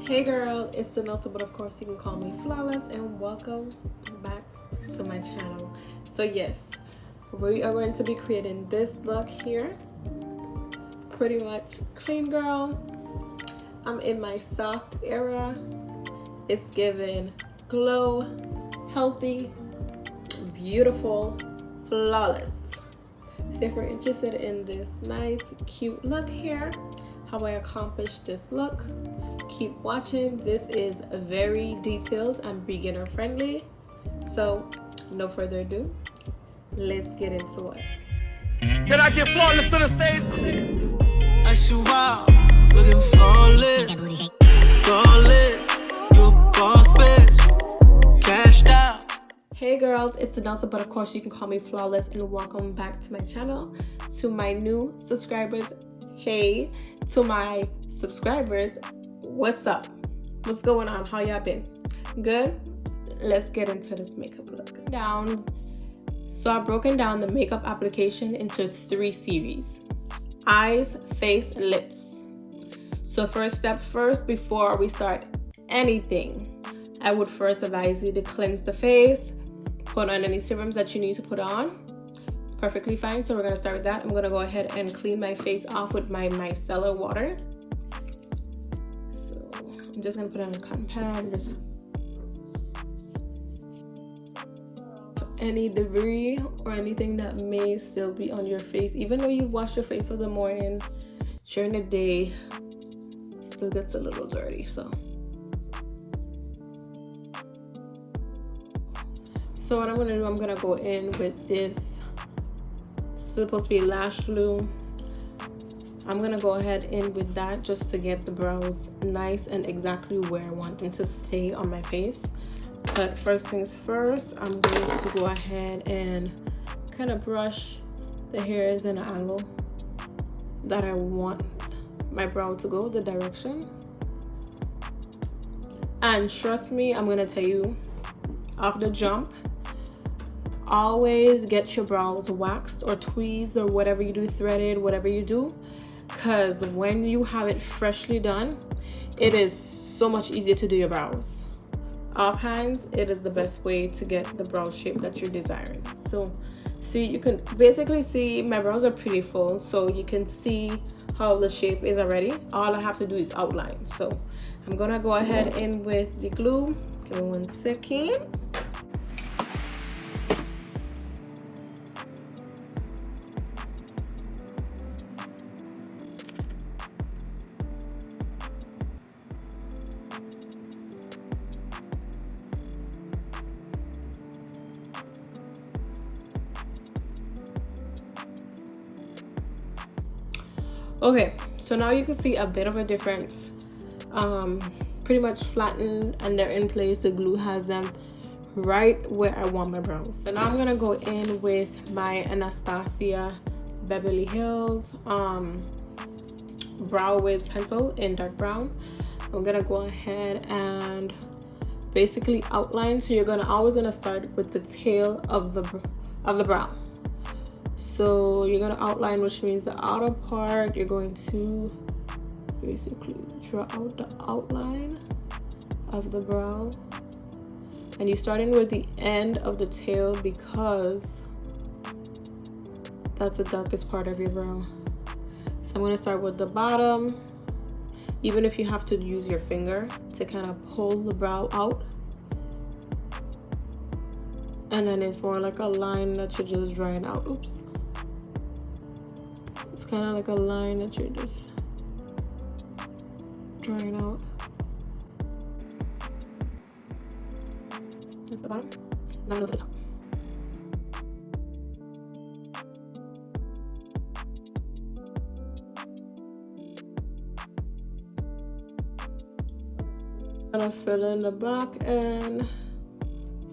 Hey girl, it's Danosa, but of course you can call me Flawless, and welcome back to my channel. So yes, we are going to be creating this look here. Pretty much clean girl. I'm in my soft era. It's given glow, healthy, beautiful, flawless. So if you're interested in this nice, cute look here, how I accomplished this look, keep watching. This is very detailed and beginner friendly. So no further ado, let's get into it. Can I get Flawless to the stage? I shoot wild, looking flawless, flawless. You a boss bitch, cashed out. Hey girls, it's Danosa, but of course you can call me Flawless, and welcome back to my channel. To my new subscribers, hey. To my subscribers, what's up? What's going on? How y'all been? Good? Let's get into this makeup look. So I've broken down the makeup application into 3 series: eyes, face, and lips. So first, before we start anything, I would first advise you to cleanse the face, put on any serums that you need to put on. It's perfectly fine. So we're gonna start with that. I'm gonna go ahead and clean my face off with my micellar water. So I'm just gonna put on a cotton pad. Just any debris or anything that may still be on your face, even though you wash your face for the morning, during the day, it still gets a little dirty. So what I'm gonna do, I'm gonna go in with this. It's supposed to be lash glue. I'm gonna go ahead in with that just to get the brows nice and exactly where I want them to stay on my face. But first things first, I'm going to go ahead and kind of brush the hairs in an angle that I want my brow to go, the direction. And trust me, I'm gonna tell you off the jump, always get your brows waxed or tweezed or whatever you do, threaded, whatever you do, because when you have it freshly done, it is so much easier to do your brows. Offhand, it is the best way to get the brow shape that you're desiring. So see, you can basically see my brows are pretty full, so you can see how the shape is already. All I have to do is outline. So I'm gonna go ahead in with the glue. Give me 1 second. Okay, so now you can see a bit of a difference. Pretty much flattened and they're in place. The glue has them right where I want my brows. So now I'm gonna go in with my Anastasia Beverly Hills Brow Wiz pencil in dark brown. I'm gonna go ahead and basically outline. So you're always gonna start with the tail of the brow. So you're gonna outline, which means the outer part. You're going to basically draw out the outline of the brow, and you're starting with the end of the tail because that's the darkest part of your brow. So I'm gonna start with the bottom, even if you have to use your finger to kind of pull the brow out. And then it's more like a line that you're just drawing out. Oops. It's kind of like a line that you're just drawing out. That's the bottom. Now to the top. I'm gonna fill in the back end,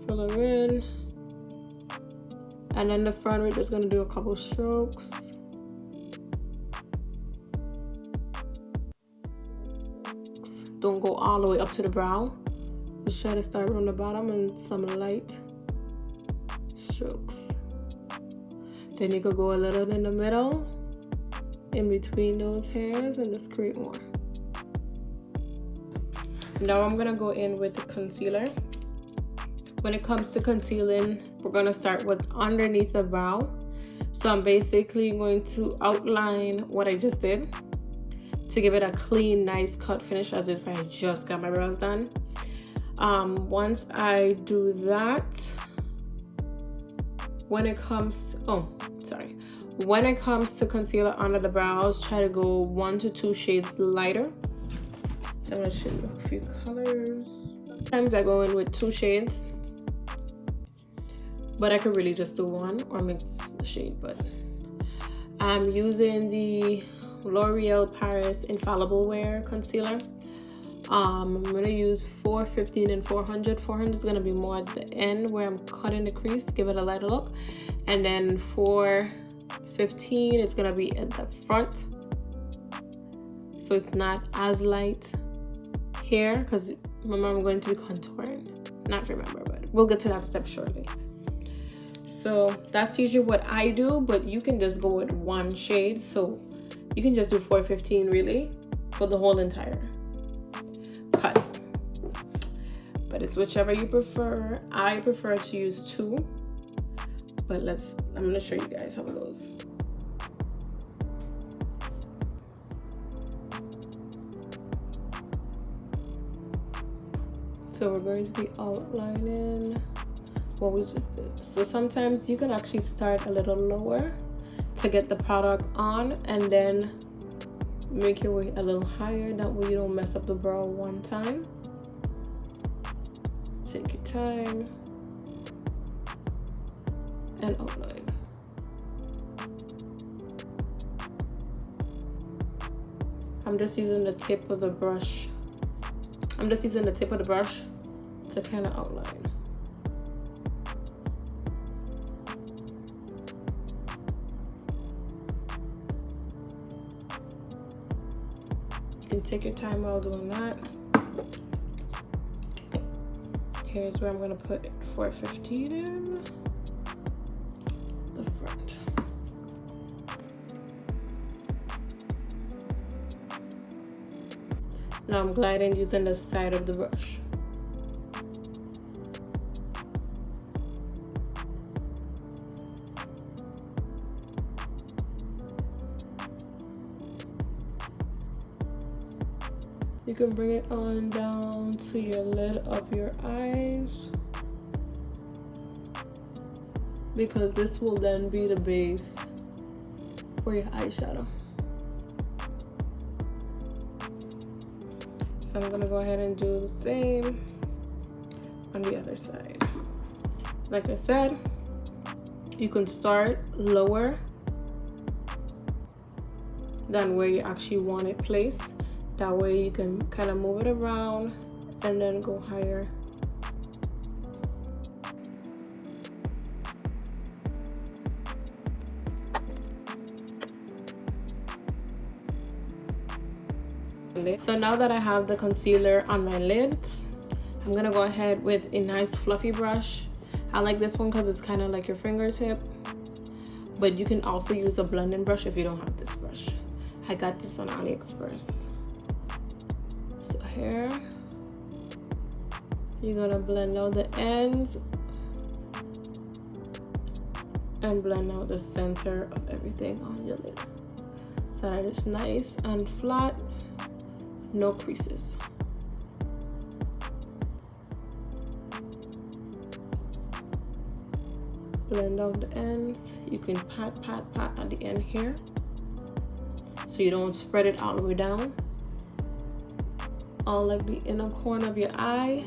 fill her in, and then the front we're just gonna do a couple strokes. Don't go all the way up to the brow. Just try to start from the bottom and some light strokes. Then you could go a little in the middle, in between those hairs, and just create more. Now I'm gonna go in with the concealer. When it comes to concealing, we're gonna start with underneath the brow. So I'm basically going to outline what I just did to give it a clean, nice cut finish as if I just got my brows done. Once I do that, when it comes to concealer under the brows, try to go 1 to 2 shades lighter. So I'm gonna show you a few colors. Sometimes I go in with 2 shades, but I could really just do 1 or mix the shade. But I'm using the L'Oreal Paris Infallible Wear concealer. I'm gonna use 415 and 400. 400 is gonna be more at the end where I'm cutting the crease to give it a lighter look, and then 415 is gonna be at the front, so it's not as light here. Because remember, I'm going to be contouring. Not remember, but we'll get to that step shortly. So that's usually what I do, but you can just go with 1 shade. So you can just do 415 really for the whole entire cut. But it's whichever you prefer. I prefer to use 2. But I'm gonna show you guys how it goes. So we're going to be outlining what we just did. So sometimes you can actually start a little lower to get the product on, and then make your way a little higher. That way you don't mess up the brow one time. Take your time and outline. I'm just using the tip of the brush. To kind of outline. You can take your time while doing that. Here's where I'm going to put 415 in the front. Now I'm gliding using the side of the brush. You can bring it on down to your lid of your eyes, because this will then be the base for your eyeshadow. So I'm gonna go ahead and do the same on the other side. Like I said, you can start lower than where you actually want it placed. That way you can kind of move it around and then go higher. So now that I have the concealer on my lids, I'm gonna go ahead with a nice fluffy brush. I like this one because it's kind of like your fingertip, but you can also use a blending brush if you don't have this brush. I got this on AliExpress. So here, you're gonna blend out the ends and blend out the center of everything on your lid, so that it's nice and flat, no creases. Blend out the ends. You can pat at the end here, so you don't spread it all the way down. On like the inner corner of your eye,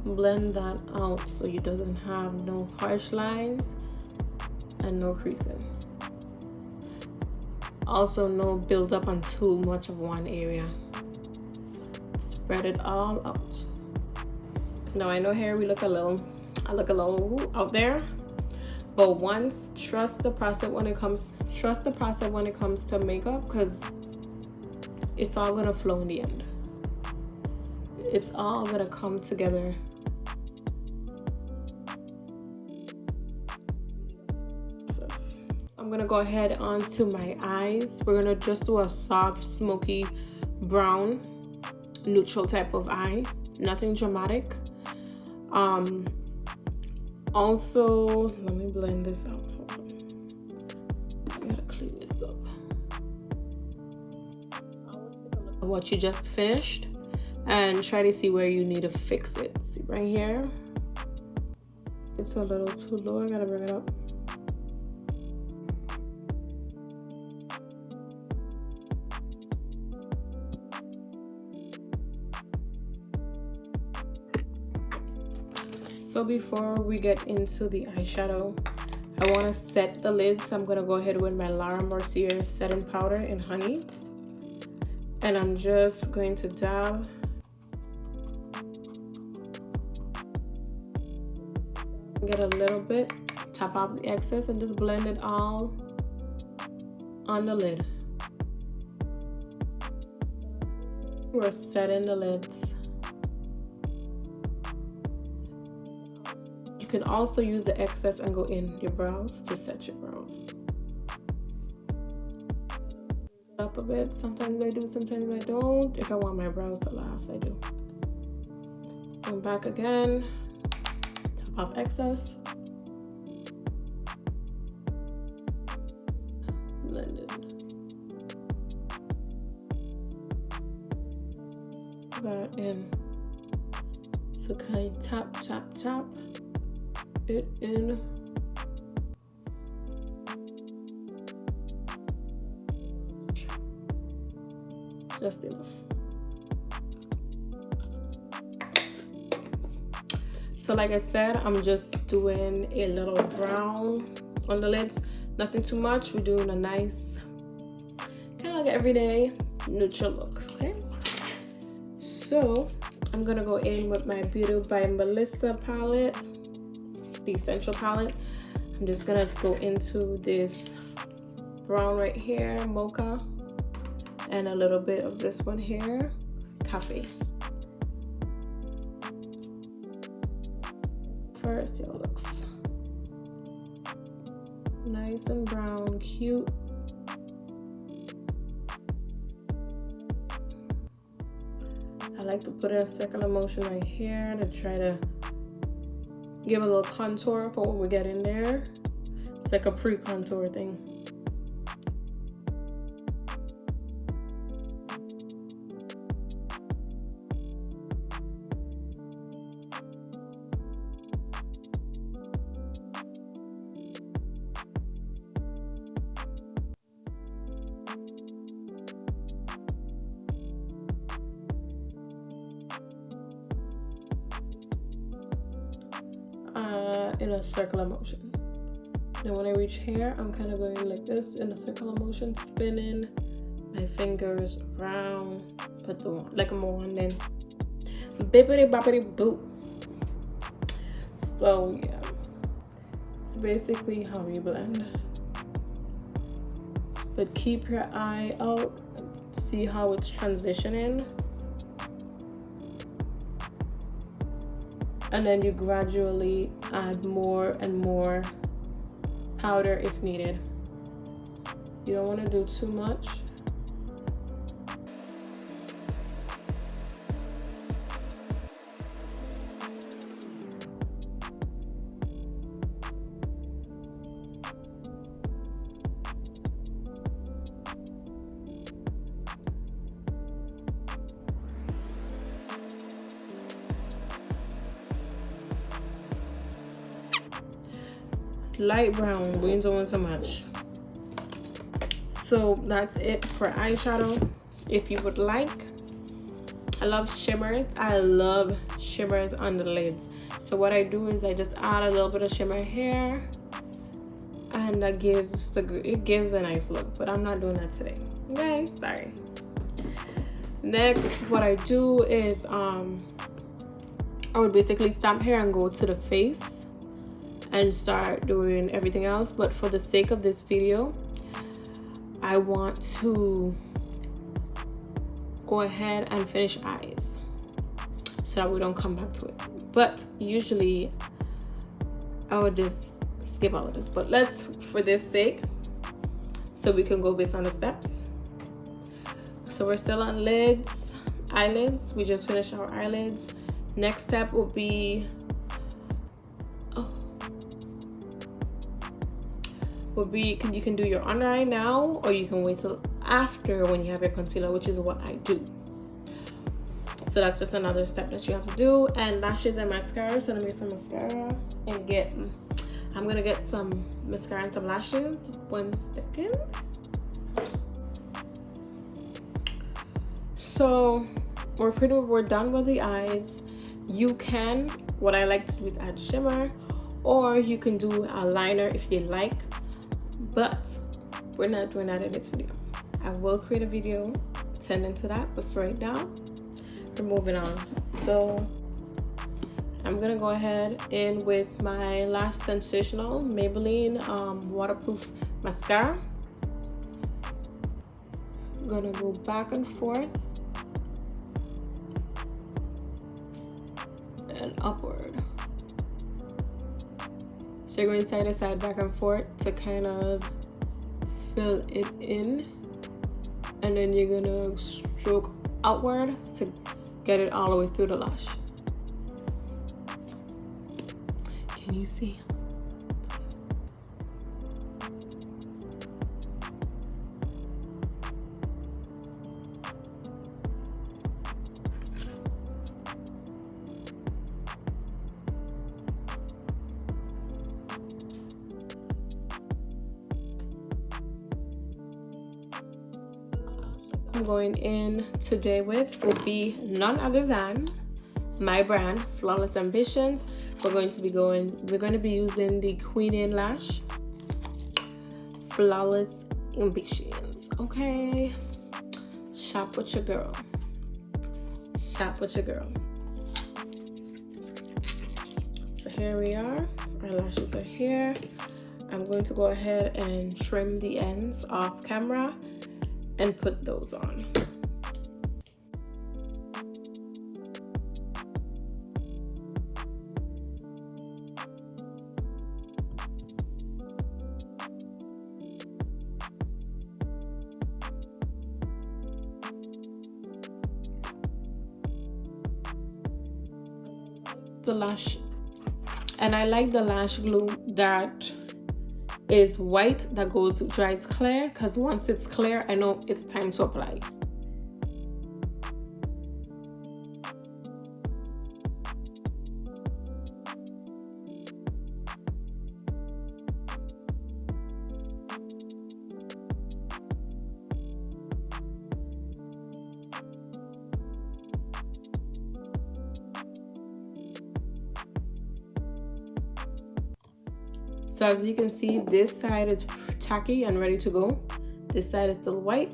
blend that out so it doesn't have no harsh lines and no creasing. Also, no build up on too much of one area. Spread it all out. Now I know here I look a little out there, but once trust the process when it comes to makeup, because it's all gonna flow in the end. It's all gonna come together. So I'm gonna go ahead onto my eyes. We're gonna just do a soft smoky brown neutral type of eye, nothing dramatic. Also, let me blend this out. Hold on. I gotta clean this up. What you just finished and try to see where you need to fix it. See right here, it's a little too low. I gotta bring it up. So before we get into the eyeshadow, I want to set the lid. So I'm going to go ahead with my Laura Mercier setting powder in honey. And I'm just going to dab. Get a little bit, tap off the excess, and just blend it all on the lid. We're setting the lids. You can also use the excess and go in your brows to set your brows up a bit. Sometimes I do, sometimes I don't. If I want my brows to last, I do. Come back again, tap off excess, blend it. That in. So kind of tap, tap, tap it in. Just enough. So like I said, I'm just doing a little brown on the lids. Nothing too much. We're doing a nice kind of like everyday neutral look. Okay. So I'm gonna go in with my Beauty by Melissa palette, the Essential palette. I'm just gonna go into this brown right here, mocha, and a little bit of this one here, cafe. First, see how it looks. Nice and brown, cute. I like to put a circular motion right here to try to give a little contour for when we get in there. It's like a pre-contour thing. In a circular motion. Then when I reach here, I'm kind of going like this in a circular motion, spinning my fingers around, put the one like I'm wanding, bippity boppity boop. So yeah, it's basically how you blend. But keep your eye out, see how it's transitioning. And then you gradually add more and more powder if needed. You don't want to do too much. Light brown, we don't want so much. So that's it for eyeshadow. If you would like, I love shimmers. I love shimmers on the lids. So what I do is I just add a little bit of shimmer here, and that gives a nice look. But I'm not doing that today, guys. Sorry. Next, what I do is I would basically stop here and go to the face and start doing everything else. But for the sake of this video, I want to go ahead and finish eyes so that we don't come back to it. But usually I would just skip all of this, but let's, for this sake, so we can go based on the steps. So we're still on lids, eyelids. We just finished our eyelids. Next step will be you can do your under eye now, or you can wait till after when you have your concealer, which is what I do. So that's just another step that you have to do. And lashes and mascara. So let me get some mascara and I'm gonna get some mascara and some lashes. 1 second. So we're done with the eyes. You can, what I like to do is add shimmer, or you can do a liner if you like, but we're not doing that in this video. I will create a video tending to that, but for right now, we're moving on. So I'm gonna go ahead in with my Lash Sensational Maybelline waterproof mascara. I'm gonna go back and forth and upward. So you're going side to side, back and forth to kind of fill it in, and then you're gonna stroke outward to get it all the way through the lash. Can you see? I'm going in today with will be none other than my brand, Flawless Ambitions. We're going to be using the Queen In Lash Flawless Ambitions. Okay, shop with your girl. Shop with your girl. So here we are. Our lashes are here. I'm going to go ahead and trim the ends off camera and put those on. The lash, and I like the lash glue that is white that dries clear, because once it's clear, I know it's time to apply. So as you can see, this side is tacky and ready to go. This side is still white.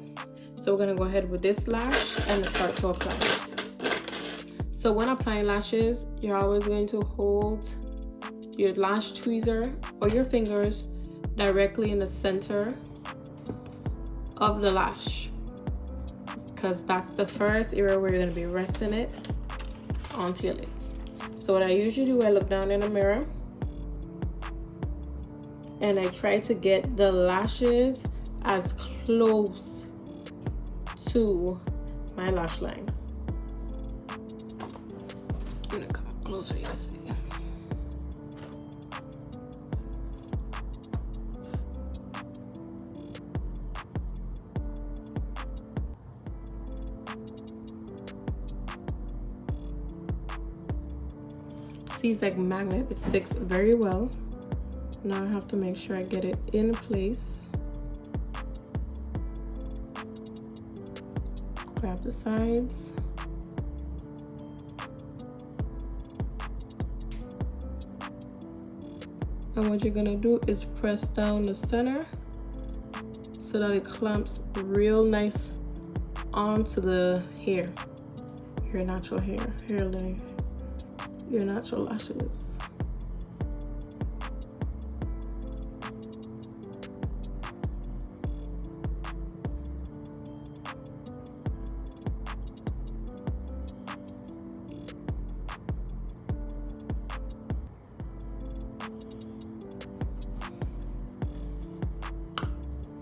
So we're gonna go ahead with this lash and start to apply. So when applying lashes, you're always going to hold your lash tweezer or your fingers directly in the center of the lash, because that's the first area where you're gonna be resting it onto your lids. So what I usually do, I look down in the mirror and I try to get the lashes as close to my lash line. I'm gonna come up close for you to see. See, it's like magnet, it sticks very well. Now I have to make sure I get it in place. Grab the sides. And what you're gonna do is press down the center so that it clamps real nice onto the hair, your natural hair, hairline, your natural lashes.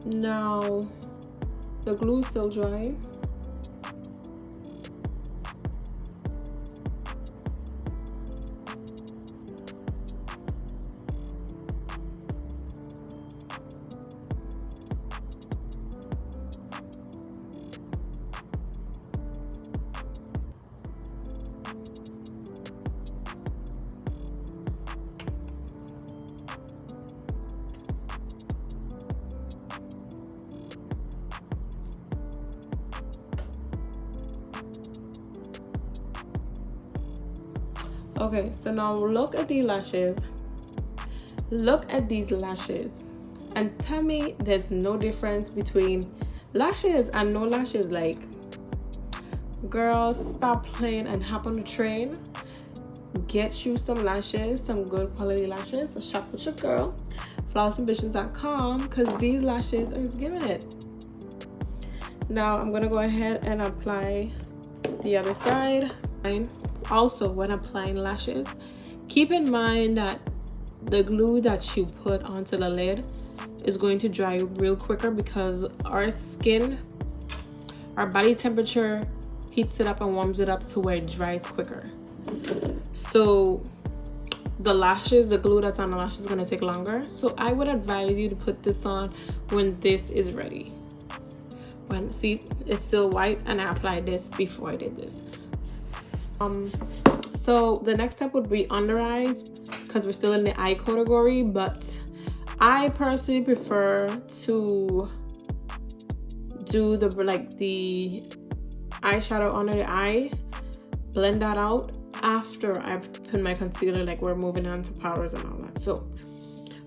Now the glue is still drying, Okay, so now look at these lashes. Look at these lashes and tell me there's no difference between lashes and no lashes. Like, girls, stop playing and hop on the train. Get you some lashes, some good quality lashes. So shop with your girl, flawlessambitions.com, because these lashes are giving it. Now I'm gonna go ahead and apply the other side. Also, when applying lashes, keep in mind that the glue that you put onto the lid is going to dry real quicker, because our skin, our body temperature heats it up and warms it up to where it dries quicker. So the lashes, the glue that's on the lashes is going to take longer. So I would advise you to put this on when this is ready. When, see, it's still white, and I applied this before I did this. So the next step would be under eyes, because we're still in the eye category, but I personally prefer to do the eyeshadow under the eye, blend that out after I've put my concealer, like we're moving on to powders and all that. So,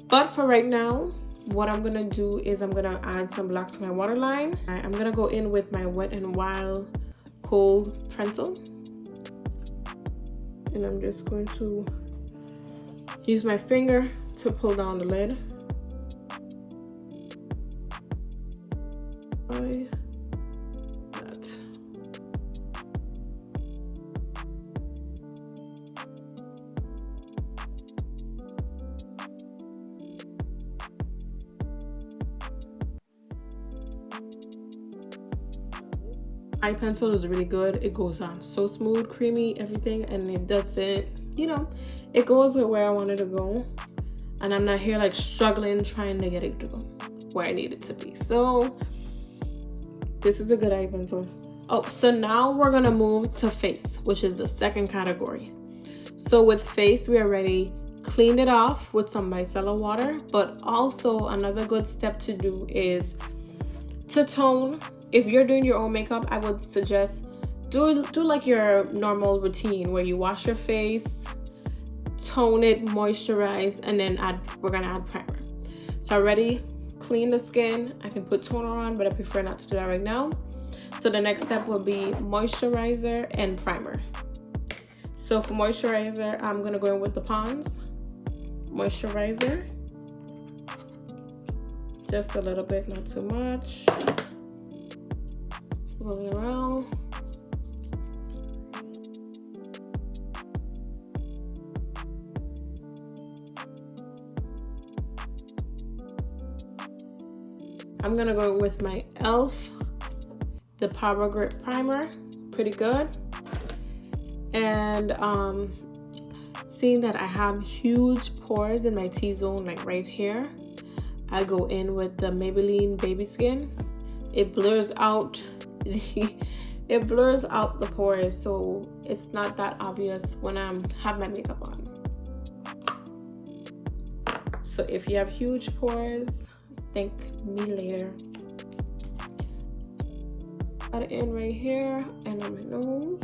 but for right now, what I'm gonna do is I'm gonna add some black to my waterline. I'm gonna go in with my Wet n Wild Cold pencil, and I'm just going to use my finger to pull down the lid. Like that. Eye pencil is really good. It goes on so smooth, creamy, everything, and it doesn't, you know, it goes with where I want it to go, and I'm not here like struggling trying to get it to go where I need it to be. So this is a good eye pencil. Oh, so now we're gonna move to face, which is the second category. So with face, we already cleaned it off with some micellar water, but also another good step to do is to tone. If you're doing your own makeup, I would suggest do like your normal routine where you wash your face, tone it, moisturize, and then we're gonna add primer. So I already cleaned the skin. I can put toner on, but I prefer not to do that right now. So the next step will be moisturizer and primer. So for moisturizer, I'm gonna go in with the Pond's moisturizer. Just a little bit, not too much. Roll it around. I'm gonna go with my e.l.f. the Power Grip Primer, pretty good. And seeing that I have huge pores in my T-zone, like right here, I go in with the Maybelline Baby Skin. It blurs out the pores, so it's not that obvious when I have my makeup on. So if you have huge pores, thank me later. Add it in right here and on my nose.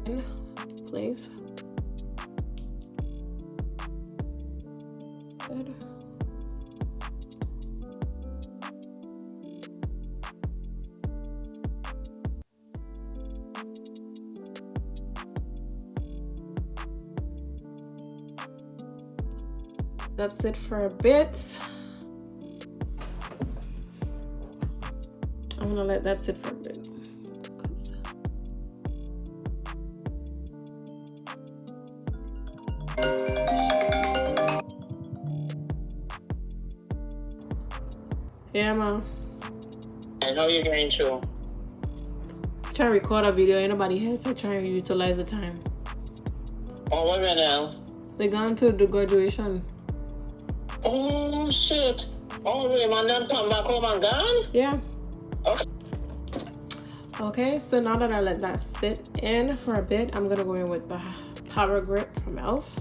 In place. Good. That's it for a bit. I'm gonna let that sit for a bit. Yeah, Mom. I know you're going to. Try to record a video, ain't nobody here, so try to utilize the time. Oh, wait a minute now. They gone to the graduation. Oh, shit. Oh, really? My dad come back home and gone? Yeah. Okay. Okay, so now that I let that sit in for a bit, I'm gonna go in with the Power Grip from e.l.f.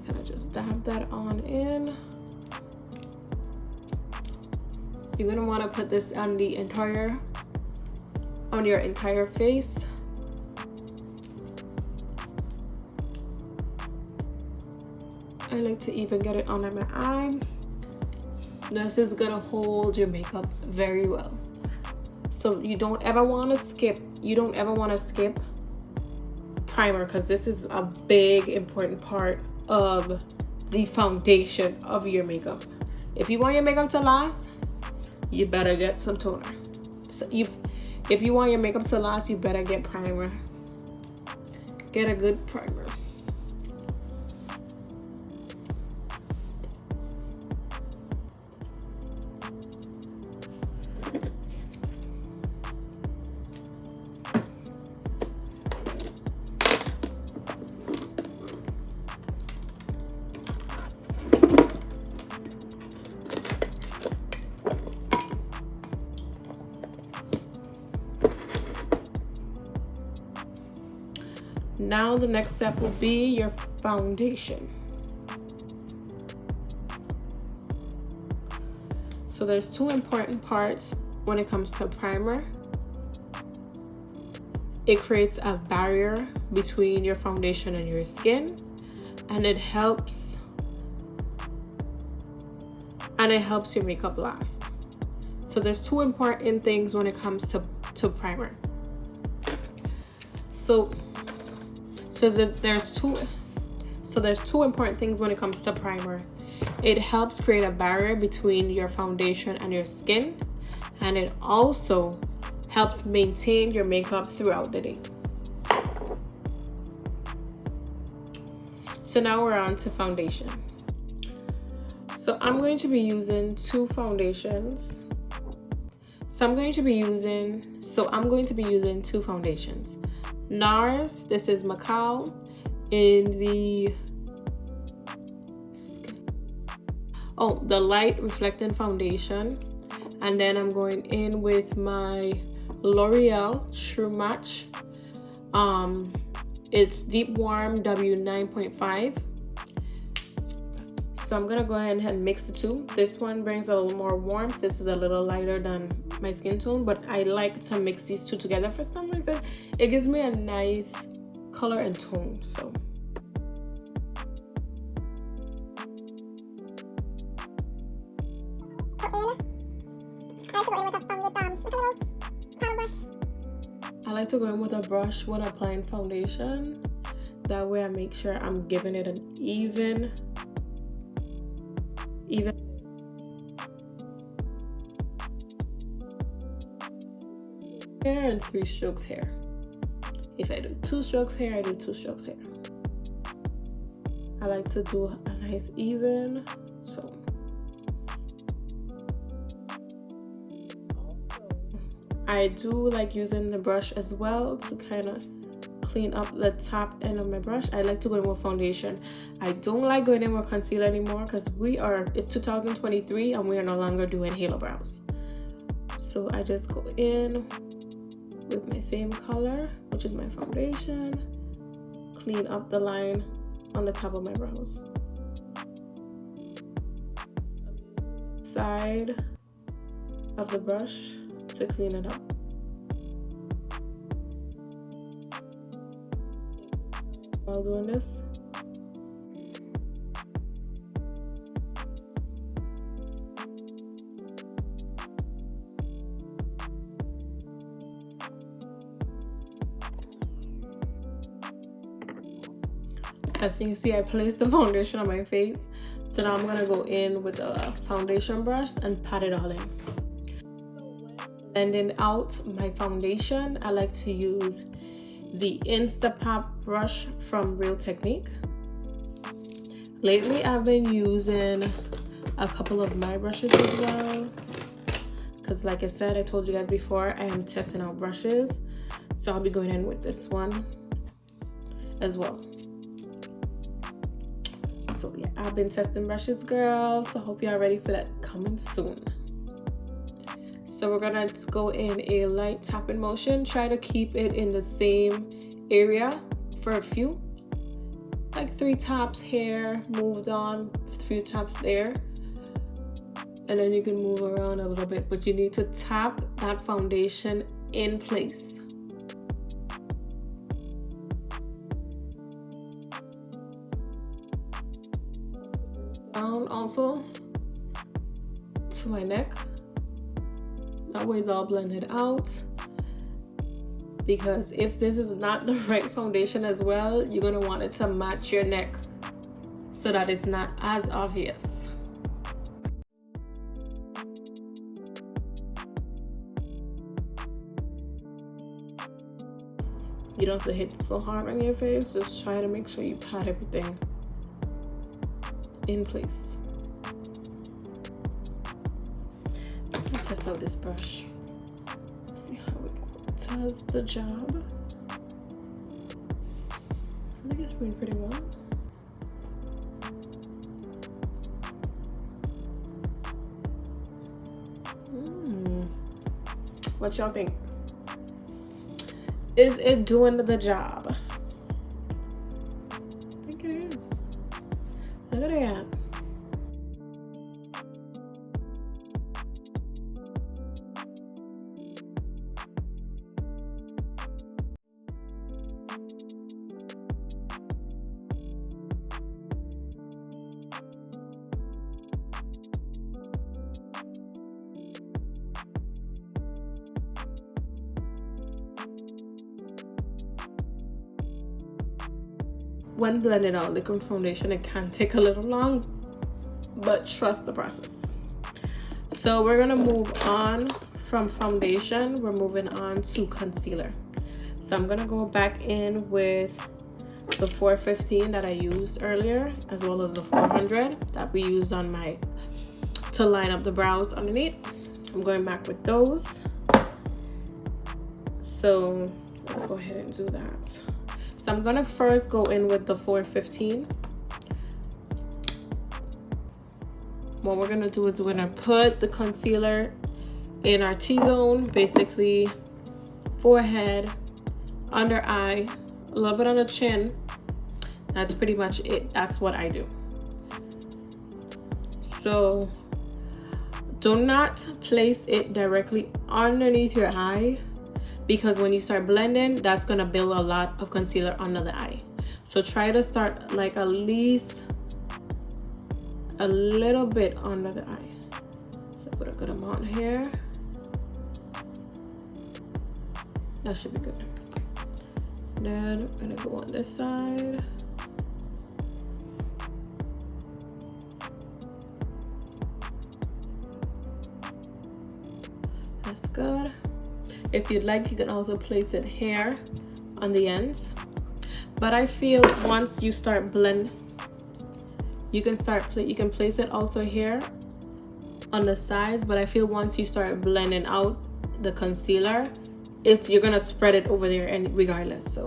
Kind of just dab that on in. You're gonna want to put this on your entire face. I like to even get it under my eye. This is gonna hold your makeup very well. So you don't ever want to skip. Primer, because this is a big important part of the foundation of your makeup. If you want your makeup to last, you better get some toner. If you want your makeup to last, you better get primer. Get a good primer. Now the next step will be your foundation. So there's two important parts when it comes to primer. It creates a barrier between your foundation and your skin, and it helps your makeup last. So there's two important things when it comes to primer. So there's two important things when it comes to primer. It helps create a barrier between your foundation and your skin, and it also helps maintain your makeup throughout the day. So now we're on to foundation. So I'm going to be using two foundations. I'm going to be using two foundations. NARS, this is Macao in the light reflecting foundation, and then I'm going in with my L'Oreal True Match. It's Deep Warm W9.5. So I'm gonna go ahead and mix the two. This one brings a little more warmth. This is a little lighter than my skin tone, but I like to mix these two together for some reason. It gives me a nice color and tone. So I like to go in with a brush when applying foundation. That way I make sure I'm giving it an even hair and 3 strokes hair. If I do 2 strokes hair, I do 2 strokes hair. I like to do a nice even. So I do like using the brush as well to kind of clean up the top end of my brush. I like to go in with foundation. I don't like going in with concealer anymore because it's 2023 and we are no longer doing halo brows. So I just go in with my same color, which is my foundation, clean up the line on the top of my brows. Side of the brush to clean it up. While doing this, as you can see, I placed the foundation on my face. So now I'm gonna go in with a foundation brush and pat it all in. Blending out my foundation, I like to use the Instapop brush from Real Technique. Lately, I've been using a couple of my brushes as well, because like I said, I told you guys before, I am testing out brushes. So I'll be going in with this one as well. So yeah, I've been testing brushes, girls. So I hope y'all ready for that coming soon. So we're gonna go in a light tapping motion. Try to keep it in the same area for a few, like 3 taps here, moved on, a few taps there. and then you can move around a little bit, but you need to tap that foundation in place. Down also to my neck. That way it's all blended out, because if this is not the right foundation as well, you're going to want it to match your neck so that it's not as obvious. You don't have to hit it so hard on your face, just try to make sure you pat everything in place. Let's test out this brush. See how it does the job. I think it's doing pretty well. What y'all think? Is it doing the job? I think it is. Look at that. When blending out liquid foundation, it can take a little long, but trust the process. So we're gonna move on from foundation. We're moving on to concealer. So I'm gonna go back in with the 415 that I used earlier, as well as the 400 that we used on my to line up the brows underneath. I'm going back with those. So let's go ahead and do that. So I'm gonna first go in with the 415. What we're gonna do is we're gonna put the concealer in our T-zone, basically forehead, under eye, a little bit on the chin. That's pretty much it. That's what I do. So do not place it directly underneath your eye, because when you start blending, that's gonna build a lot of concealer under the eye. So try to start like at least a little bit under the eye. So put a good amount here. That should be good. Then I'm gonna go on this side. That's good. If you'd like, you can also place it here on the ends. But I feel once you start blend, you can place it also here on the sides. But I feel once you start blending out the concealer, you're gonna spread it over there and regardless. So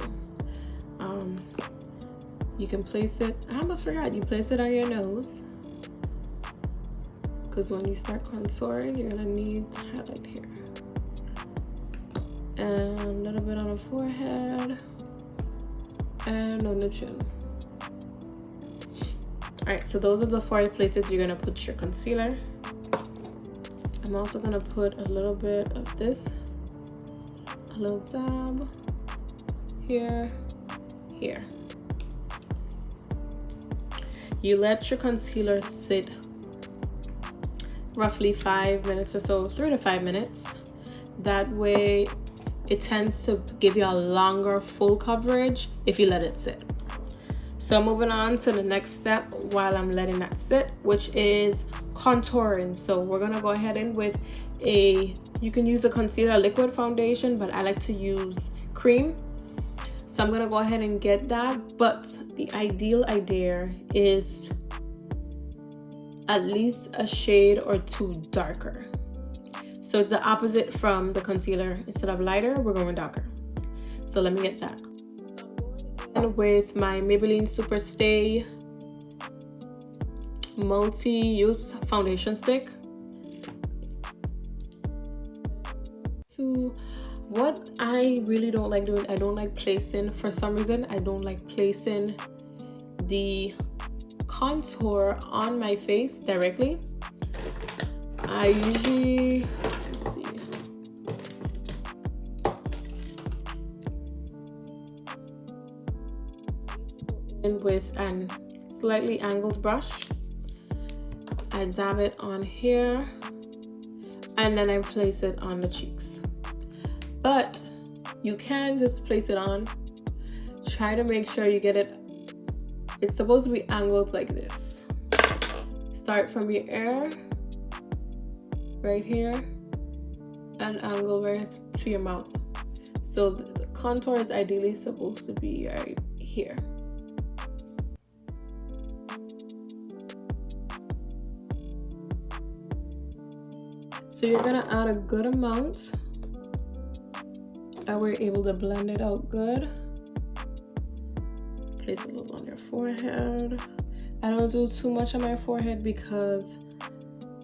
you can place it. I almost forgot, you place it on your nose, because when you start contouring, you're gonna need to highlight here. And a little bit on the forehead and on the chin. All right, so those are the 4 places you're gonna put your concealer. I'm also gonna put a little bit of this, a little dab here, here. You let your concealer sit roughly 5 minutes or so, 3 to 5 minutes. That way it tends to give you a longer full coverage if you let it sit. So moving on to the next step while I'm letting that sit, which is contouring. So we're gonna go ahead and with you can use a concealer liquid foundation, but I like to use cream. So I'm gonna go ahead and get that, but the ideal idea is at least a shade or 2 darker. So it's the opposite from the concealer. Instead of lighter, we're going darker. So let me get that. And with my Maybelline Super Stay multi-use foundation stick. So what I really don't like doing, I don't like placing, for some reason, I don't like placing the contour on my face directly. I usually, let's see. In with a slightly angled brush. I dab it on here and then I place it on the cheeks. But you can just place it on. Try to make sure you get it. It's supposed to be angled like this. Start from your ear, right here, and angle right to your mouth. So the contour is ideally supposed to be right here. So you're gonna add a good amount, and we're able to blend it out good. Place a little on your forehead. I don't do too much on my forehead because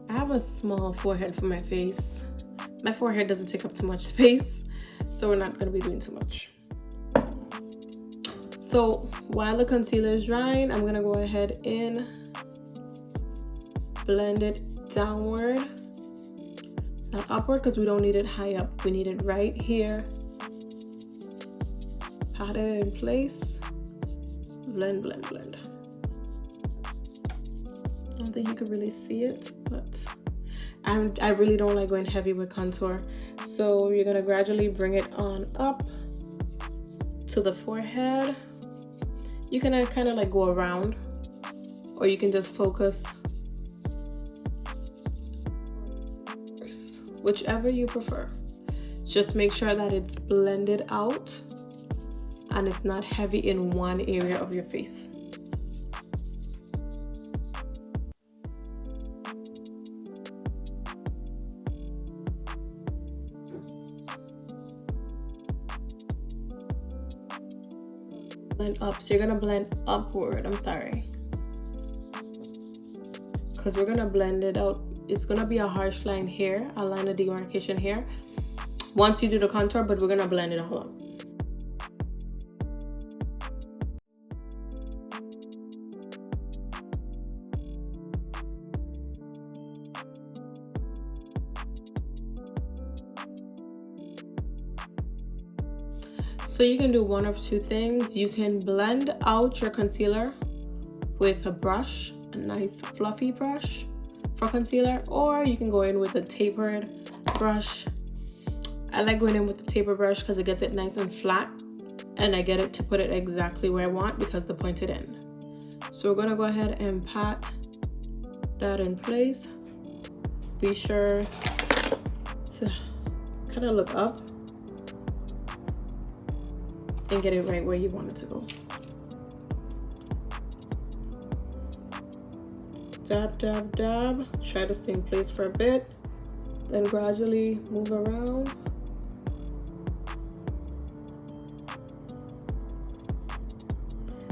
I have a small forehead for my face. My forehead doesn't take up too much space, so we're not gonna be doing too much. So while the concealer is drying, I'm gonna go ahead and blend it downward. Not upward because we don't need it high up. We need it right here. Pat it in place. Blend, blend, blend. I don't think you can really see it, but I really don't like going heavy with contour. So you're gonna gradually bring it on up to the forehead. You can kind of like go around, or you can just focus. Whichever you prefer. Just make sure that it's blended out and it's not heavy in one area of your face. Blend up. So you're gonna blend upward. I'm sorry. Because we're gonna blend it out. It's gonna be a harsh line here, a line of demarcation here once you do the contour, but we're gonna blend it all up. So you can do one of two things. You can blend out your concealer with a brush, a nice fluffy brush for concealer, or you can go in with a tapered brush. I like going in with the tapered brush because it gets it nice and flat, and I get it to put it exactly where I want because the pointed end. So we're gonna go ahead and pat that in place. Be sure to kind of look up and get it right where you want it to go. Dab, dab, dab. Try to stay in place for a bit, then gradually move around.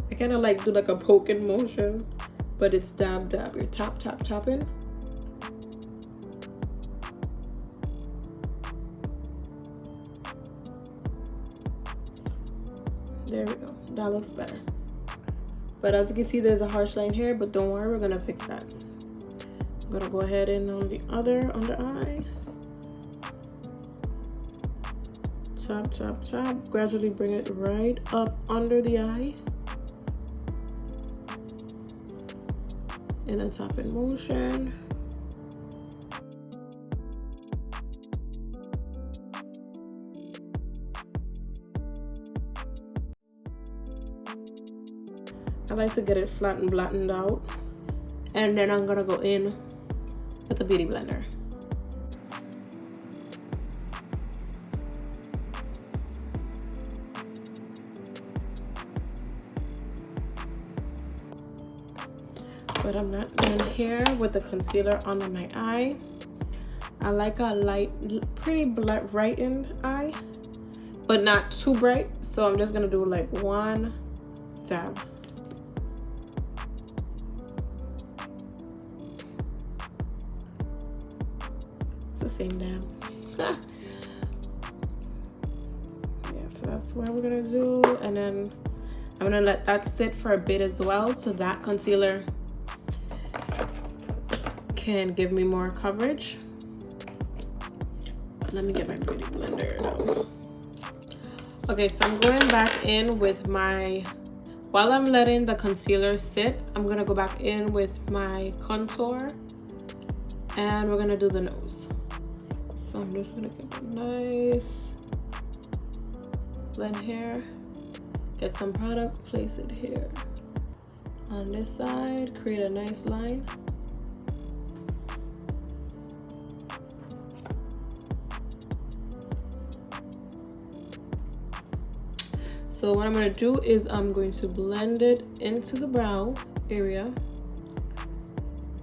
I kind of like do like a poking motion, but it's dab, dab. You're tap, tap, tapping. There we go. That looks better. But as you can see, there's a harsh line here, but don't worry, we're gonna fix that. I'm gonna go ahead and on the other under eye. Tap, tap, tap. Gradually bring it right up under the eye. In a tapping motion. I like to get it flat and flattened out, and then I'm gonna go in with a beauty blender. But I'm not done here with the concealer under my eye. I like a light, pretty brightened eye, but not too bright. So I'm just gonna do like one dab. The same dab. Yeah, so that's what we're gonna do, and then I'm gonna let that sit for a bit as well, so that concealer can give me more coverage. Let me get my beauty blender now. Okay, so I'm going back in with my, while I'm letting the concealer sit, I'm gonna go back in with my contour and we're gonna do the nose. So I'm just gonna get a nice blend here, get some product, place it here. On this side, create a nice line. So what I'm going to do is I'm going to blend it into the brow area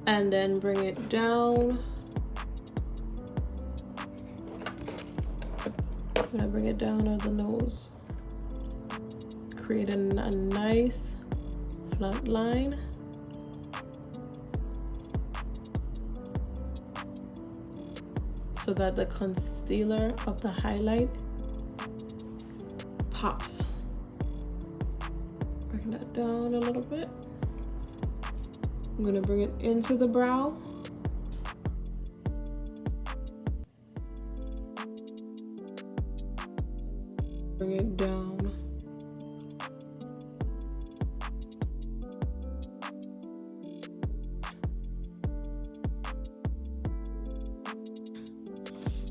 and then bring it down. I'm going to bring it down at the nose. Create a nice flat line. So that the concealer of the highlight pops. Bring that down a little bit. I'm gonna bring it into the brow. Bring it down.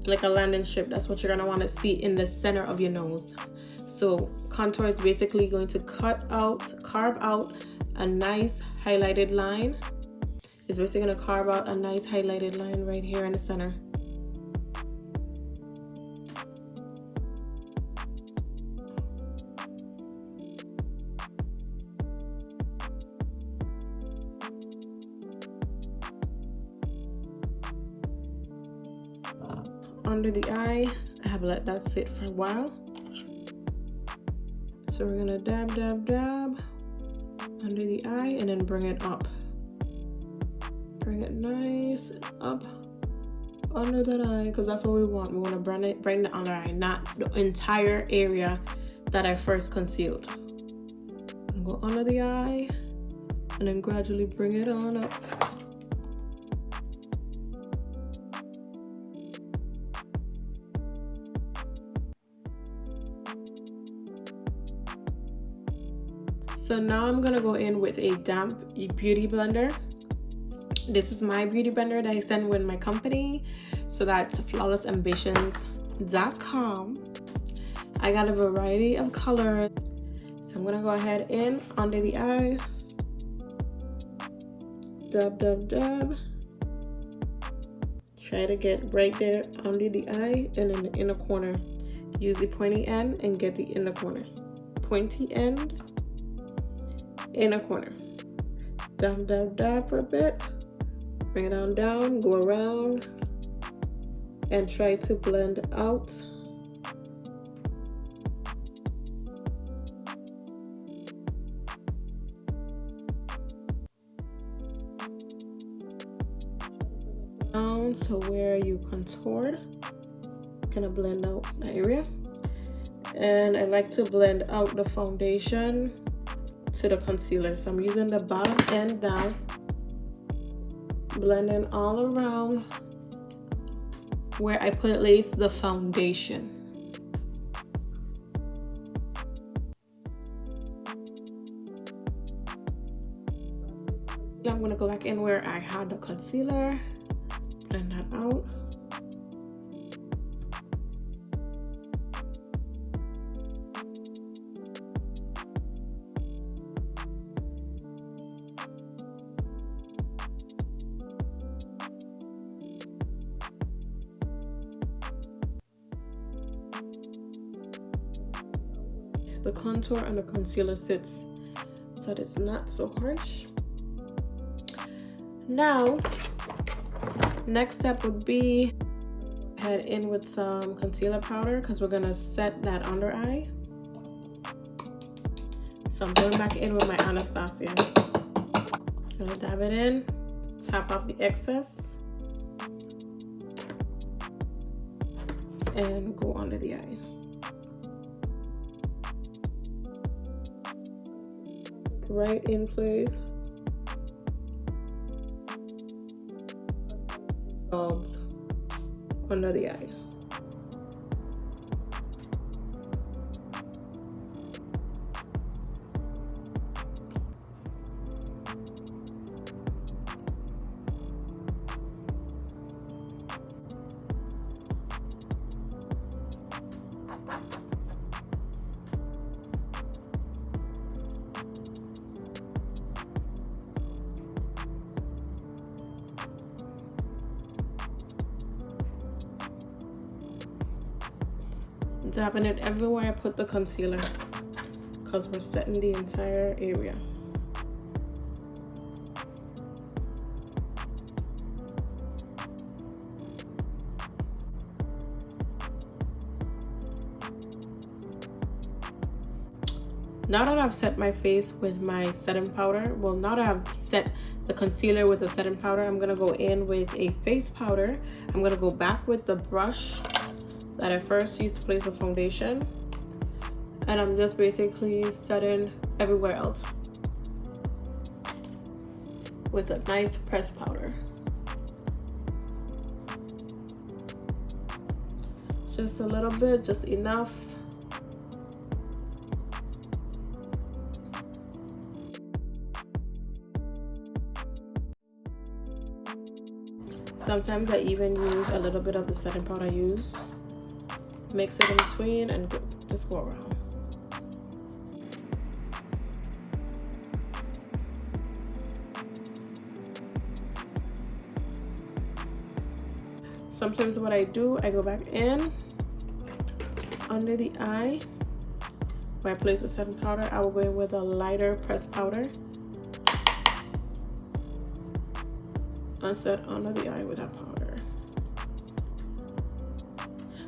Like a landing strip, that's what you're gonna want to see in the center of your nose. So contour is basically going to carve out a nice highlighted line. It's basically going to carve out a nice highlighted line right here in the center. Under the eye, I have let that sit for a while. So we're gonna dab, dab, dab under the eye and then bring it up. Bring it nice and up under that eye, because that's what we want. We want to bring the under eye, not the entire area that I first concealed. Go under the eye and then gradually bring it on up. So now I'm gonna go in with a damp beauty blender. This is my beauty blender that I send with my company. So that's flawlessambitions.com. I got a variety of colors. So I'm gonna go ahead in under the eye. Dab, dab, dab. Try to get right there under the eye and in the inner corner. Use the pointy end and get the inner corner. Pointy end, inner corner. Dab, dab, dab for a bit. Bring it on down, go around, and try to blend out. Down to where you contoured. Kind of blend out the area. And I like to blend out the foundation to the concealer. So I'm using the bottom end down, blending all around where I place the foundation. I'm gonna go back in where I had the concealer, blend that out. The contour and the concealer sits so that it's not so harsh. Now, next step would be head in with some concealer powder because we're gonna set that under eye. So I'm going back in with my Anastasia. Gonna dab it in, tap off the excess, and go under the eye. Right in place. under the eye. Dabbing it everywhere I put the concealer because we're setting the entire area. Now that I've set my face with my setting powder, well, now that I've set the concealer with the setting powder, I'm gonna go in with a face powder. I'm gonna go back with the brush that I first used to place the foundation, and I'm just basically setting everywhere else with a nice pressed powder. Just a little bit, just enough. Sometimes I even use a little bit of the setting powder I used. Mix it in between and just go around. Sometimes what I do, I go back in under the eye where I place the setting powder. I will go in with a lighter pressed powder and set under the eye with that powder.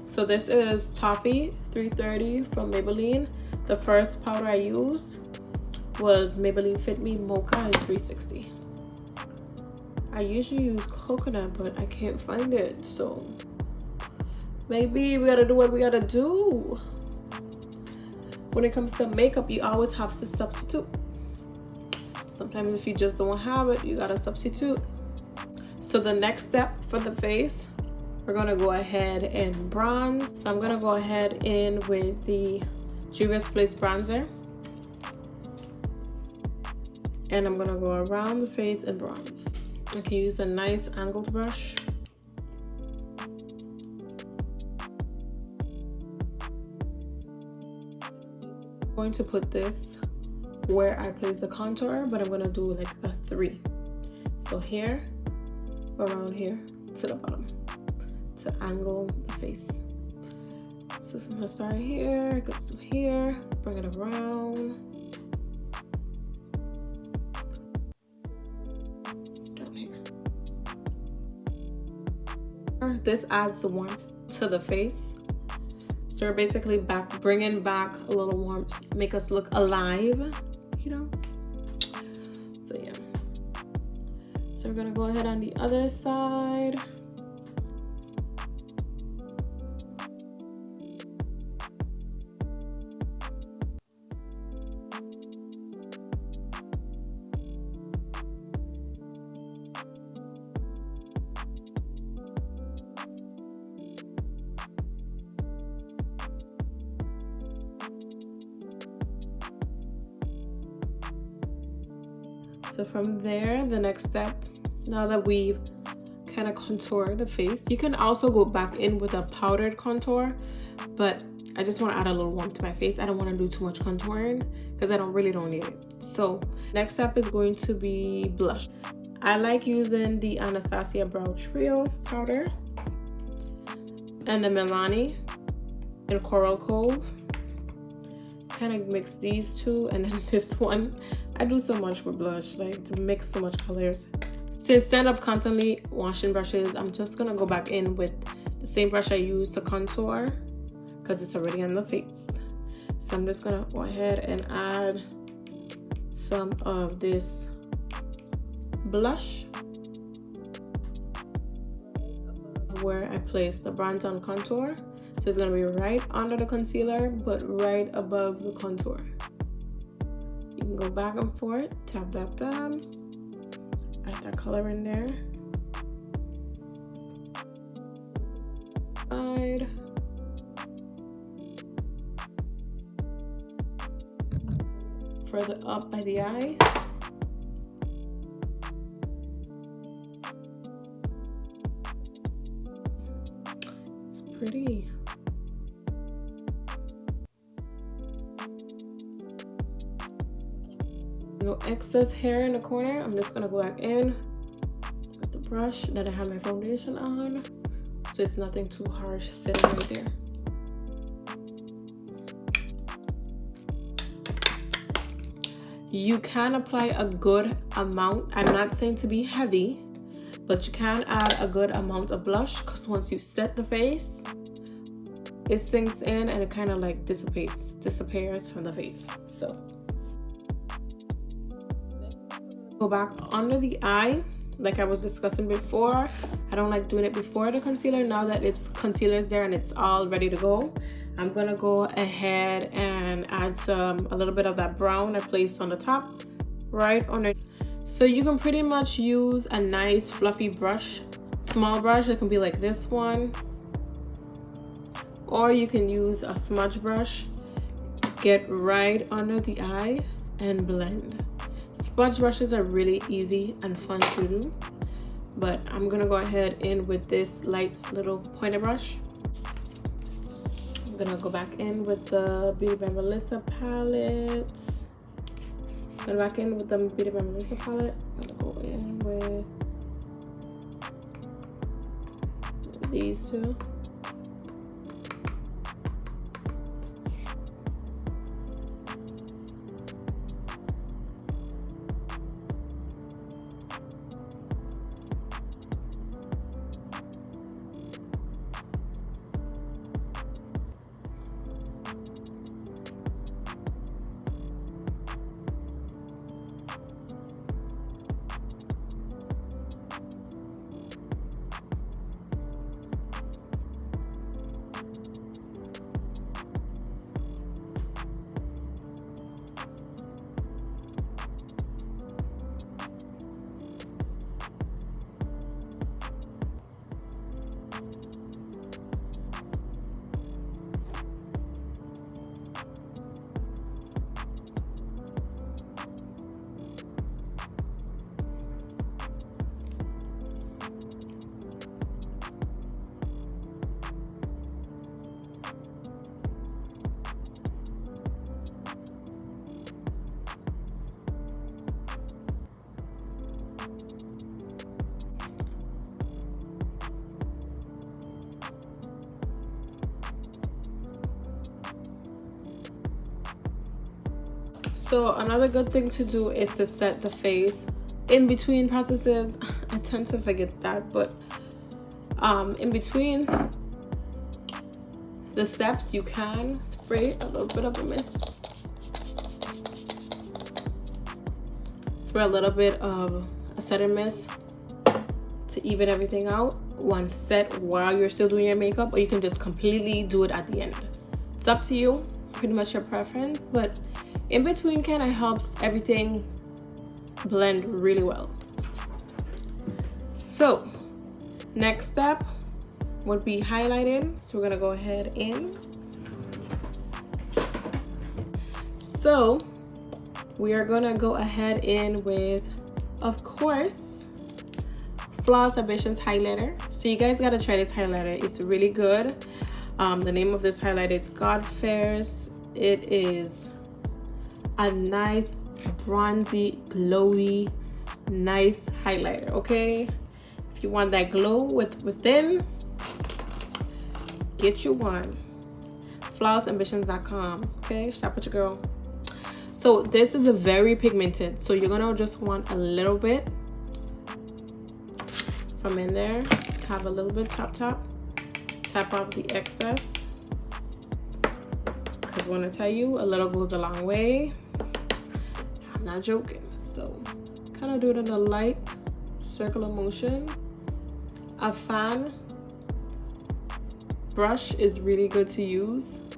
So this is Toffee 330 from Maybelline. The first powder I used was Maybelline Fit Me Mocha in 360. I usually use coconut, but I can't find it. So maybe we gotta do what we gotta do. When it comes to makeup, you always have to substitute. Sometimes if you just don't have it, you gotta substitute. So the next step for the face, we're gonna go ahead and bronze. So I'm gonna go ahead in with the Juvia's Place bronzer, and I'm gonna go around the face and bronze. You can use a nice angled brush. I'm going to put this where I place the contour, but I'm gonna do like a 3. So here, around here to the bottom, to angle the face. So I'm gonna start here, go to here, bring it around, down here. This adds warmth to the face. So we're basically bringing back a little warmth, make us look alive, you know? So yeah. So we're gonna go ahead on the other side. So from there, the next step, now that we've kind of contoured the face, you can also go back in with a powdered contour, but I just want to add a little warmth to my face. I don't want to do too much contouring because I really don't need it. So next step is going to be blush. I like using the Anastasia Brow Trio powder and the Milani in Coral Cove. Kind of mix these two, and then this one. I do so much with blush, like to mix so much colors. So instead of constantly washing brushes, I'm just gonna go back in with the same brush I used to contour because it's already on the face. So I'm just gonna go ahead and add some of this blush where I placed the bronze on contour. So it's gonna be right under the concealer, but right above the contour. You can go back and forth, tap, tap, tap, add that color in there. side. Further up by the eye. It's pretty. No excess hair in the corner. I'm just gonna go back in with the brush that I have my foundation on, so it's nothing too harsh sitting right there. You can apply a good amount. I'm not saying to be heavy, but you can add a good amount of blush, because once you set the face, it sinks in and it kind of like disappears from the face. So go back under the eye like I was discussing before. I don't like doing it before the concealer. Now that it's concealer's there and it's all ready to go, I'm gonna go ahead and add a little bit of that brown I placed on the top right under. So you can pretty much use a nice fluffy brush, small brush. It can be like this one, or you can use a smudge brush. Get right under the eye and blend. Smudge brushes are really easy and fun to do, but I'm gonna go ahead in with this light little pointer brush. I'm gonna go back in with the Beauty by Melissa palette. Go back in with the Beauty by Melissa palette. I'm gonna go in with these two. So another good thing to do is to set the face. In between processes, I tend to forget that, but in between the steps, you can spray a little bit of a mist. Spray a little bit of a setting mist to even everything out. One set while you're still doing your makeup, or you can just completely do it at the end. It's up to you, pretty much your preference, but in between kind of helps everything blend really well. So next step would be highlighting. So we're gonna go ahead in. So we are gonna go ahead in with, of course, Flawless Ambitions highlighter. So you guys gotta try this highlighter. It's really good. The name of this highlighter is God Fairs. It is a nice bronzy, glowy, nice highlighter. Okay, if you want that glow within, get you one. flawlessambitions.com. Okay, shop with your girl. So this is a very pigmented, so you're gonna just want a little bit from in there. Have a little bit tap off the excess, because when I tell you a little goes a long way, I'm not joking. So kind of do it in a light circular motion. A fan brush is really good to use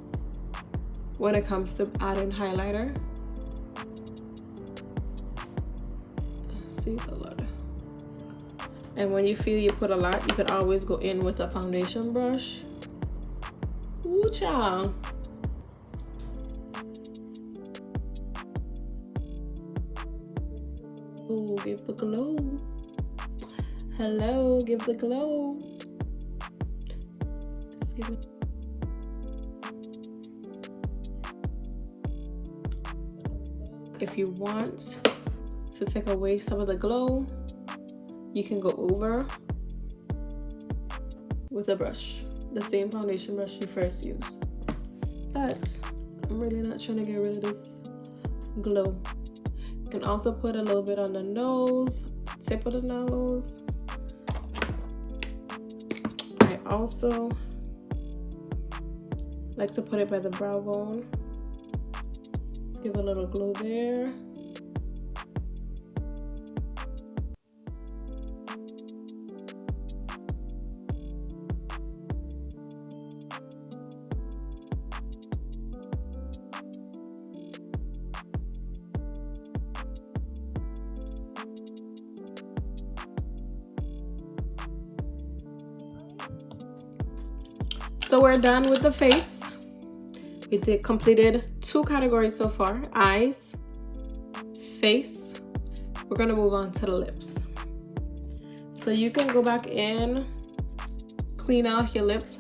when it comes to adding highlighter. See, it's a lot. And when you feel you put a lot, you could always go in with a foundation brush Ooh, child. Ooh, give the glow. Hello, give the glow. Let's give it. If you want to take away some of the glow, you can go over with a brush, the same foundation brush you first used. But I'm really not trying to get rid of this glow. You can also put a little bit on the nose, tip of the nose. I also like to put it by the brow bone. Give a little glow there. So we're done with the face. We did completed 2 categories so far: eyes, face. We're gonna move on to the lips. So you can go back in, clean out your lips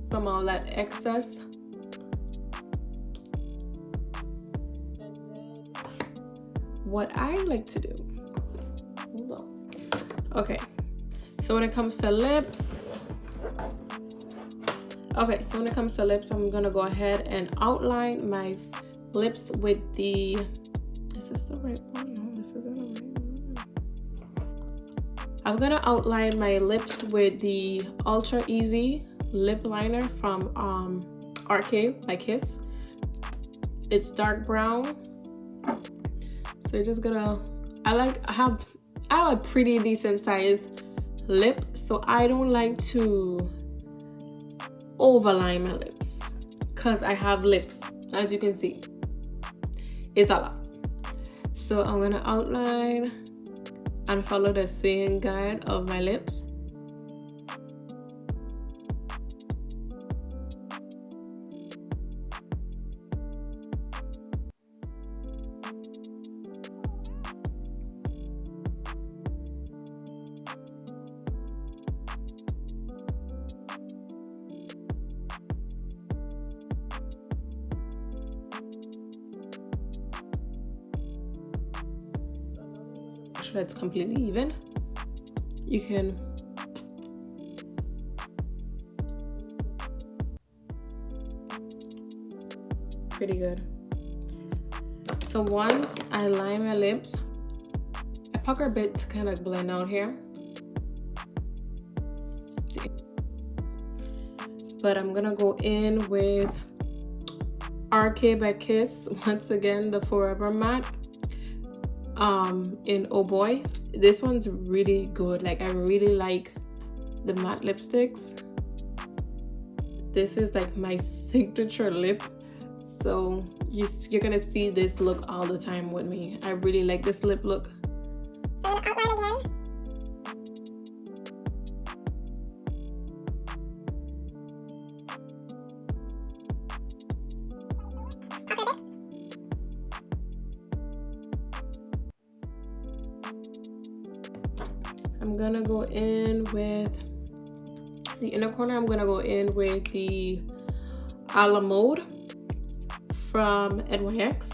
from all that excess. What I like to do, hold on. Okay, so when it comes to lips, I'm gonna go ahead and outline my lips with the, is this the right one? No, this isn't the right one. I'm gonna outline my lips with the Ultra Easy lip liner from RK by Kiss. It's dark brown. So you're just gonna, I have a pretty decent sized lip, so I don't like to overline my lips because I have lips, as you can see. It's a lot. So I'm gonna outline and follow the same guide of my lips. Sure it's completely even. You can pretty good. So once I line my lips, I pucker a bit to kind of blend out here, but I'm gonna go in with RK by Kiss, once again the Forever Matte in Oh Boy. This one's really good. Like, I really like the matte lipsticks. This is like my signature lip, so you're gonna see this look all the time with me. I really like this lip look. So I'm gonna outline again. I'm gonna go in with the inner corner. I'm gonna go in with the A La Mode from NYX.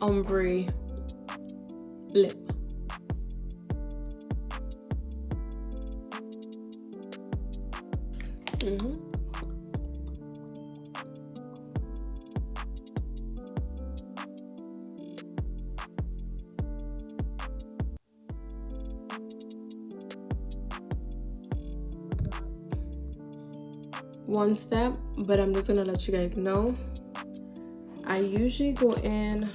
Ombre lip. One step, but I'm just gonna let you guys know. I usually go in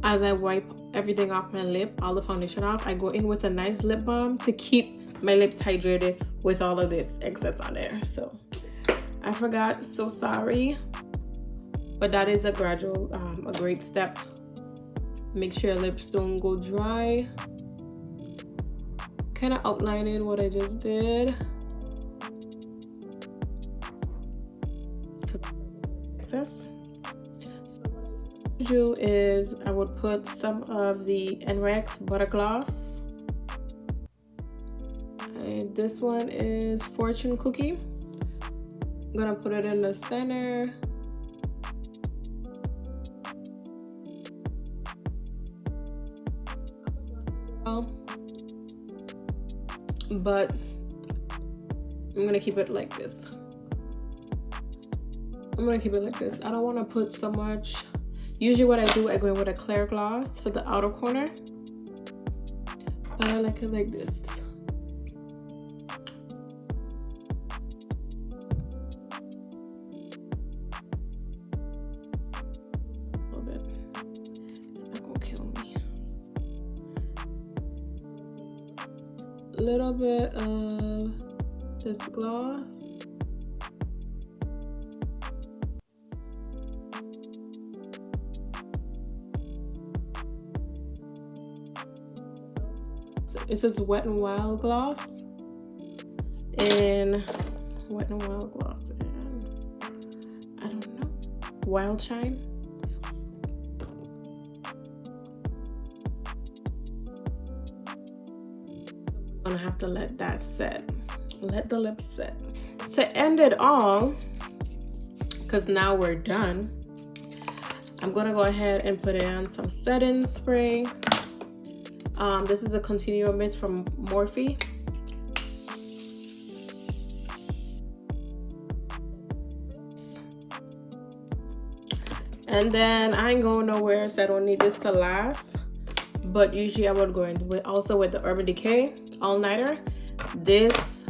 as I wipe everything off my lip, all the foundation off, I go in with a nice lip balm to keep my lips hydrated with all of this excess on there. So I forgot, so sorry, but that is a gradual, a great step. Make sure your lips don't go dry. Kind of outlining what I just did. Excess. So what I do is I would put some of the NYX butter gloss. And this one is Fortune Cookie. I'm gonna put it in the center. But I'm gonna keep it like this. I don't want to put so much. Usually what I do, I go in with a clear gloss for the outer corner, but I like it like this. A little bit. It's not gonna kill me. A little bit of this gloss. This is Wet n Wild gloss and I don't know, Wild Shine. I'm gonna have to let that set. Let the lips set. To end it all, because now we're done, I'm gonna go ahead and put in some setting spray. This is a continual mist from Morphe. And then I ain't going nowhere, so I don't need this to last. But usually I would go in with also with the Urban Decay All Nighter. This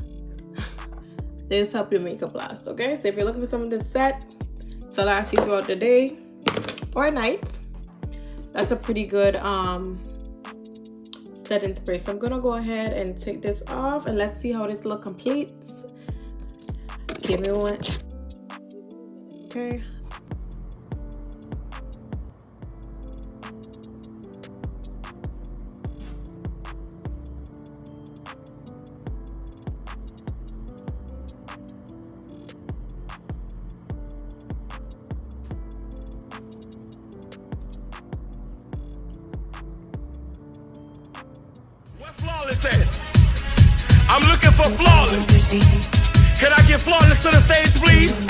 help your makeup last, okay? So if you're looking for something to set to last you throughout the day or night, that's a pretty good setting spray. So I'm gonna go ahead and take this off and let's see how this look completes. Give me one. Okay. Flawless at? I'm looking for flawless. Can I get flawless to the stage, please?